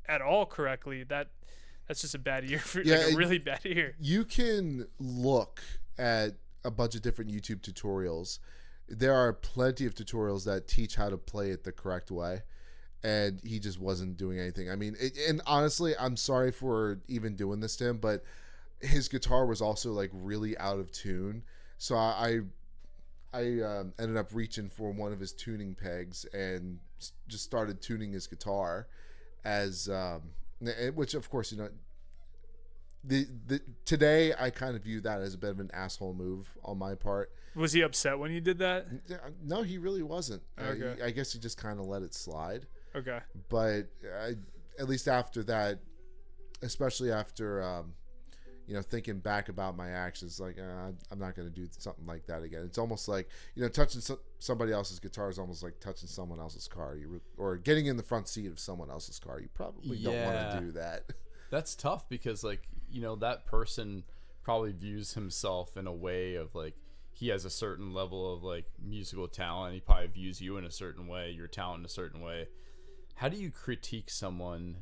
S2: at all correctly, that's just a bad ear for like a really bad ear.
S1: You can look at a bunch of different YouTube tutorials. There are plenty of tutorials that teach how to play it the correct way, and he just wasn't doing anything. I mean, and honestly, I'm sorry for even doing this to him, but his guitar was also like really out of tune. So I ended up reaching for one of his tuning pegs and just started tuning his guitar as which of course, you know, the today I kind of view that as a bit of an asshole move on my part.
S2: Was he upset when you did that?
S1: No, he really wasn't.
S2: Okay.
S1: I guess he just kind of let it slide.
S2: Okay.
S1: But at least after that, especially after you know, thinking back about my actions, like I'm not going to do something like that again. It's almost like, you know, touching somebody else's guitar is almost like touching someone else's car, or getting in the front seat of someone else's car. You probably don't want to do that.
S3: That's tough because, like, you know, that person probably views himself in a way of like he has a certain level of like musical talent. He probably views you in a certain way, your talent in a certain way. How do you critique someone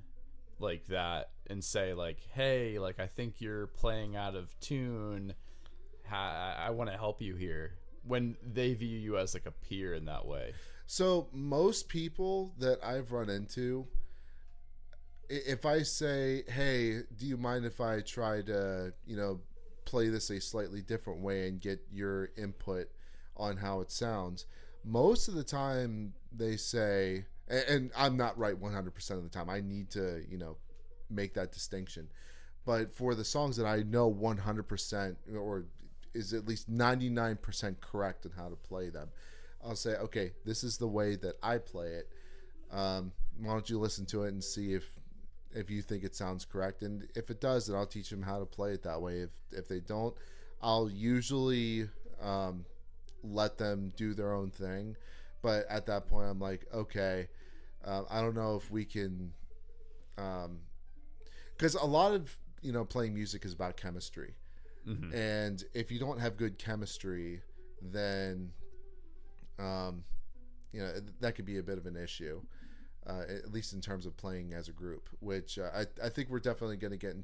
S3: like that and say like, hey, like, I think you're playing out of tune. I want to help you here, when they view you as like a peer in that way?
S1: So most people that I've run into, if I say, hey, do you mind if I try to, you know, play this a slightly different way and get your input on how it sounds, most of the time they say, and I'm not right 100% of the time, I need to, you know, make that distinction, but for the songs that I know 100% or is at least 99% correct in how to play them, I'll say, okay, this is the way that I play it. Why don't you listen to it and see if you think it sounds correct, and if it does, then I'll teach them how to play it that way. If they don't, I'll usually let them do their own thing, but at that point I'm like, okay, I don't know if we can, because a lot of, you know, playing music is about chemistry.
S3: Mm-hmm.
S1: And if you don't have good chemistry, then you know, that could be a bit of an issue. At least in terms of playing as a group, which I think we're definitely going to get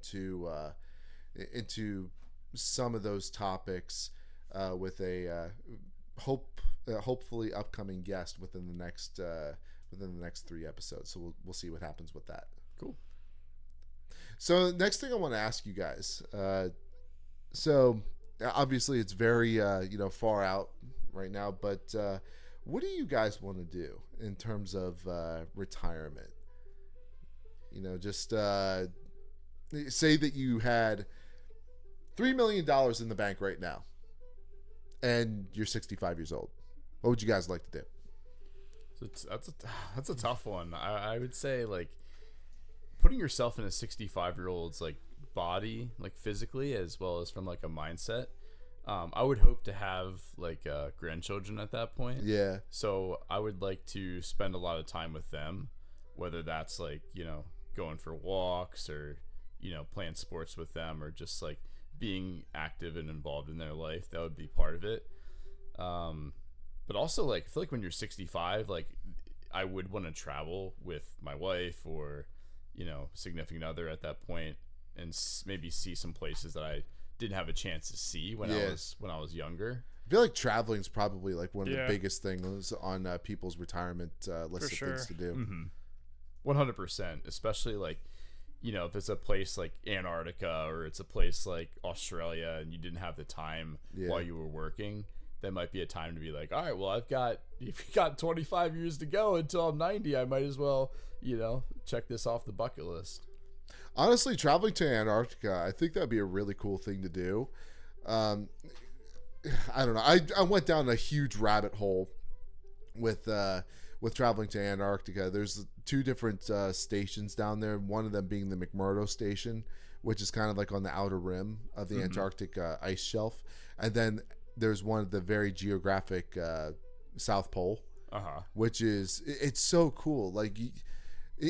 S1: into some of those topics with a hopefully upcoming guest within the next 3 episodes. So we'll see what happens with that.
S3: Cool.
S1: So next thing I want to ask you guys. So obviously it's very you know, far out right now, but what do you guys want to do in terms of retirement? You know, just say that you had $3 million in the bank right now and you're 65 years old. What would you guys like to do?
S3: So that's a tough one. I would say, like, putting yourself in a 65-year-old's like body, like physically as well as from like a mindset. I would hope to have like grandchildren at that point.
S1: Yeah.
S3: So I would like to spend a lot of time with them, whether that's like, you know, going for walks or, you know, playing sports with them or just like being active and involved in their life. That would be part of it. But also, like, I feel like when you're 65, like, I would want to travel with my wife or, you know, significant other at that point and maybe see some places that I didn't have a chance to see when I was younger.
S1: I feel like traveling is probably like one of the
S2: Yeah.
S1: biggest things on people's retirement list of things to do.
S3: Mm-hmm. 100%, especially like, you know, if it's a place like Antarctica or it's a place like Australia and you didn't have the time while you were working, that might be a time to be like, all right, well, if you got 25 years to go until I'm 90, I might as well, you know, check this off the bucket list.
S1: Honestly, traveling to Antarctica, I think that'd be a really cool thing to do. I don't know. I went down a huge rabbit hole with traveling to Antarctica. There's 2 different stations down there. One of them being the McMurdo Station, which is kind of like on the outer rim of the Antarctic ice shelf, and then there's one at the very geographic South Pole, which it's so cool. Like,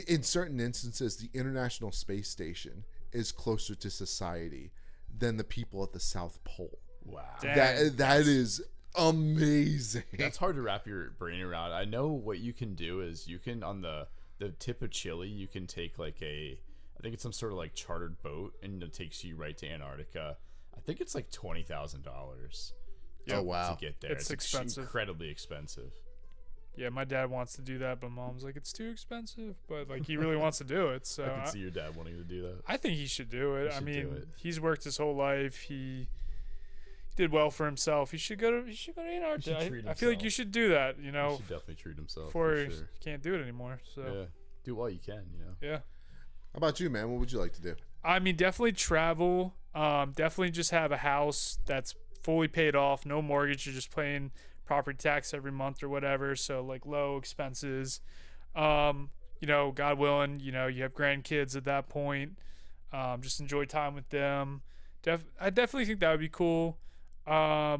S1: in certain instances, the International Space Station is closer to society than the people at the South Pole.
S3: Wow.
S2: Dang.
S1: That is amazing.
S3: That's hard to wrap your brain around. I know what you can do is you can, on the tip of Chile, you can take like I think it's some sort of like chartered boat, and it takes you right to Antarctica. I think it's like $20,000.
S1: Oh, wow.
S3: To get there.
S2: It's expensive.
S3: Incredibly expensive.
S2: Yeah, my dad wants to do that, but mom's like, it's too expensive. But like, he really wants to do it. So
S3: I can see your dad wanting to do that.
S2: I think he should do it.
S3: He
S2: I
S3: should
S2: mean,
S3: do it.
S2: he's worked his whole life. He did well for himself. He should go to Antarctica.
S3: treat
S2: I feel like
S3: himself.
S2: you should do that. You
S3: He
S2: know,
S3: should definitely treat himself.
S2: before
S3: For
S2: you
S3: sure.
S2: can't do it anymore. So
S3: Yeah. Do all you can, you know.
S2: yeah.
S1: How about you, man? What would you like to do?
S2: I mean, definitely travel. Definitely just have a house that's fully paid off, no mortgage. You're just paying property tax every month or whatever. So like low expenses. You know, God willing, you know, you have grandkids at that point. Just enjoy time with them. I definitely think that would be cool. Yeah,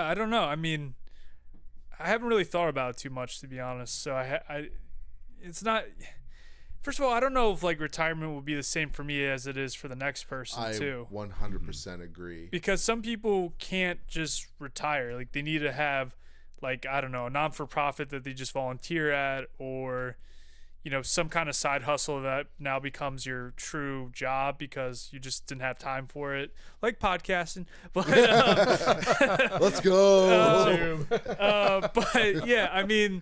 S2: I don't know. I mean, I haven't really thought about it too much, to be honest. So it's not. First of all, I don't know if like retirement will be the same for me as it is for the next person
S1: I
S2: too.
S1: 100% agree.
S2: Because some people can't just retire. Like they need to have, like, I don't know, a non-for-profit that they just volunteer at, or you know, some kind of side hustle that now becomes your true job because you just didn't have time for it, like podcasting. But
S1: Let's go.
S2: but yeah, I mean,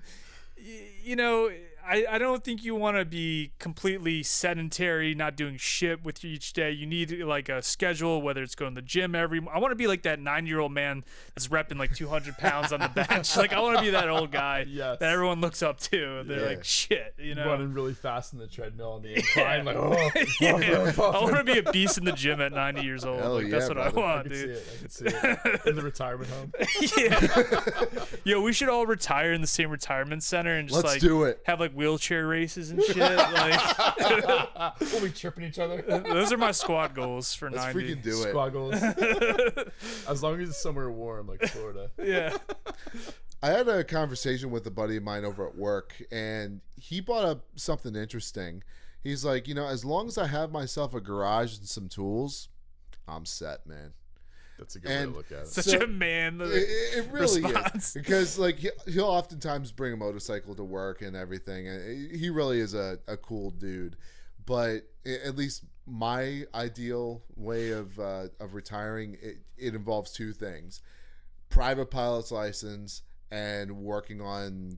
S2: you know, I don't think you want to be completely sedentary, not doing shit with you each day. You need like a schedule, whether it's going to the gym I want to be like that 9-year-old man that's repping like 200 pounds on the bench. Like I want to be that old guy
S3: Yes.
S2: that everyone looks up to. They're
S1: Yeah.
S2: like, shit, you know.
S3: Running really fast in the treadmill on the incline, like, oh,
S2: Yeah. I want to be a beast in the gym at 90 years old.
S1: Hell
S2: Like, that's
S1: yeah,
S2: what I
S1: brother.
S3: I
S2: want,
S3: can see
S2: dude.
S3: it. I can see it in the retirement home.
S2: Yeah. Yo, we should all retire in the same retirement center and just
S1: Let's
S2: like
S1: do it.
S2: have like wheelchair races and shit. Like
S3: We'll be tripping each other.
S2: those are my squad goals for
S1: Let's
S2: 90.
S1: freaking do it.
S3: Squaggles. As long as it's somewhere warm, like Florida.
S2: Yeah.
S1: I had a conversation with a buddy of mine over at work, and he brought up something interesting. He's like, you know, as long as I have myself a garage and some tools, I'm set, man.
S3: That's a good way
S1: And
S3: to look at it.
S2: Such
S1: So,
S2: a man.
S1: It really
S2: response.
S1: is, because like he'll oftentimes bring a motorcycle to work and everything, and he really is a cool dude. But at least my ideal way of retiring, it involves two things: private pilot's license and working on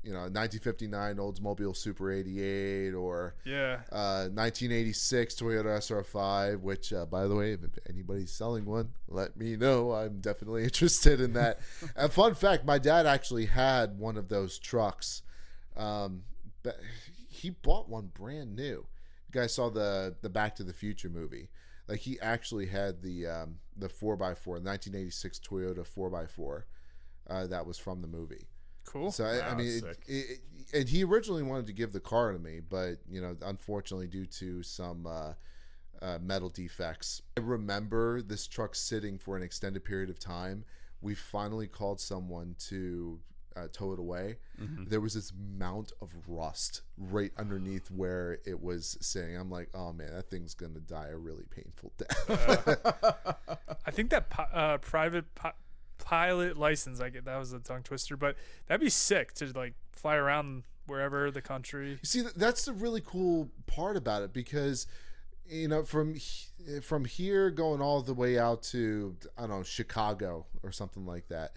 S1: you know, 1959 Oldsmobile Super 88 or
S2: Yeah.
S1: 1986 Toyota SR5, which, by the way, if anybody's selling one, let me know. I'm definitely interested in that. A fun fact, my dad actually had one of those trucks. But he bought one brand new. You guys saw the Back to the Future movie. Like, he actually had the 4x4, 1986 Toyota 4x4 that was from the movie.
S2: Cool.
S1: So I
S3: Wow,
S1: mean,
S3: sick.
S1: and he originally wanted to give the car to me, but you know, unfortunately, due to some metal defects, I remember this truck sitting for an extended period of time. We finally called someone to tow it away.
S3: Mm-hmm.
S1: There was this mount of rust right underneath where it was sitting. I'm like, oh man, that thing's gonna die a really painful death.
S2: I think that pilot license, that was a tongue twister, but that'd be sick to like fly around wherever the country.
S1: See, that's the really cool part about it, because you know, from here going all the way out to, I don't know, Chicago or something like that.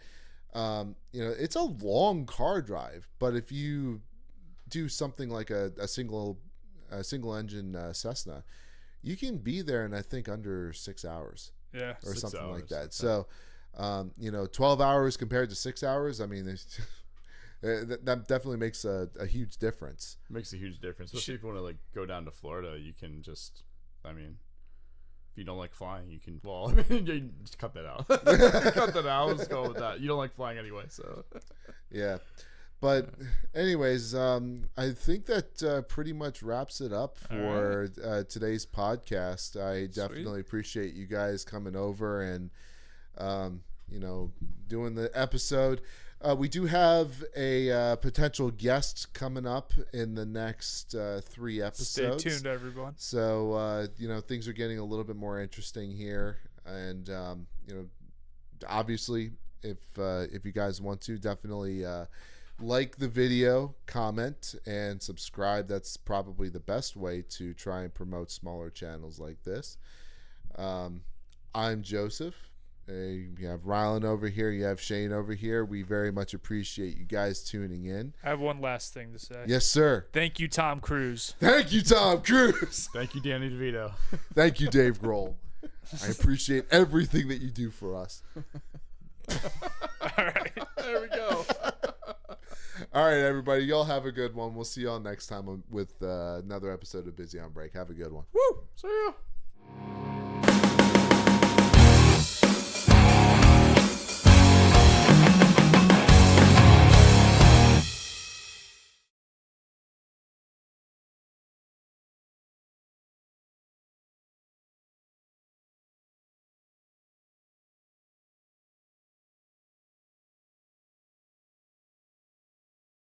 S1: You know, it's a long car drive, but if you do something like a single engine Cessna, you can be there in, I think, under 6 hours
S2: Yeah.
S1: or
S3: 6
S1: something like
S3: hours,
S1: that.
S3: okay.
S1: So, you know, 12 hours compared to 6 hours, I mean, that definitely makes a huge difference.
S3: Makes a huge difference. Especially if you want to like go down to Florida, you can just, I mean, if you don't like flying, you can. Well, I mean, you just cut that out. Cut that out. Let's go with that. You don't like flying anyway, so.
S1: Yeah. But anyways, I think that pretty much wraps it up for today's podcast. I definitely appreciate you guys coming over and, you know, doing the episode. We do have a potential guest coming up in the next 3 episodes.
S2: Stay tuned, everyone.
S1: So, things are getting a little bit more interesting here. And, obviously, if you guys want to, definitely like the video, comment, and subscribe. That's probably the best way to try and promote smaller channels like this. I'm Joseph. You have Rylan over here. You have Shane over here. We very much appreciate you guys tuning in.
S2: I have one last thing to say.
S1: Yes, sir.
S2: Thank you, Tom Cruise.
S1: Thank you, Tom Cruise.
S3: Thank you, Danny DeVito.
S1: Thank you, Dave Grohl. I appreciate everything that you do for us.
S2: All right.
S3: There we go.
S1: All right, everybody. Y'all have a good one. We'll see y'all next time with another episode of Busy on Break. Have a good one.
S3: Woo! See ya.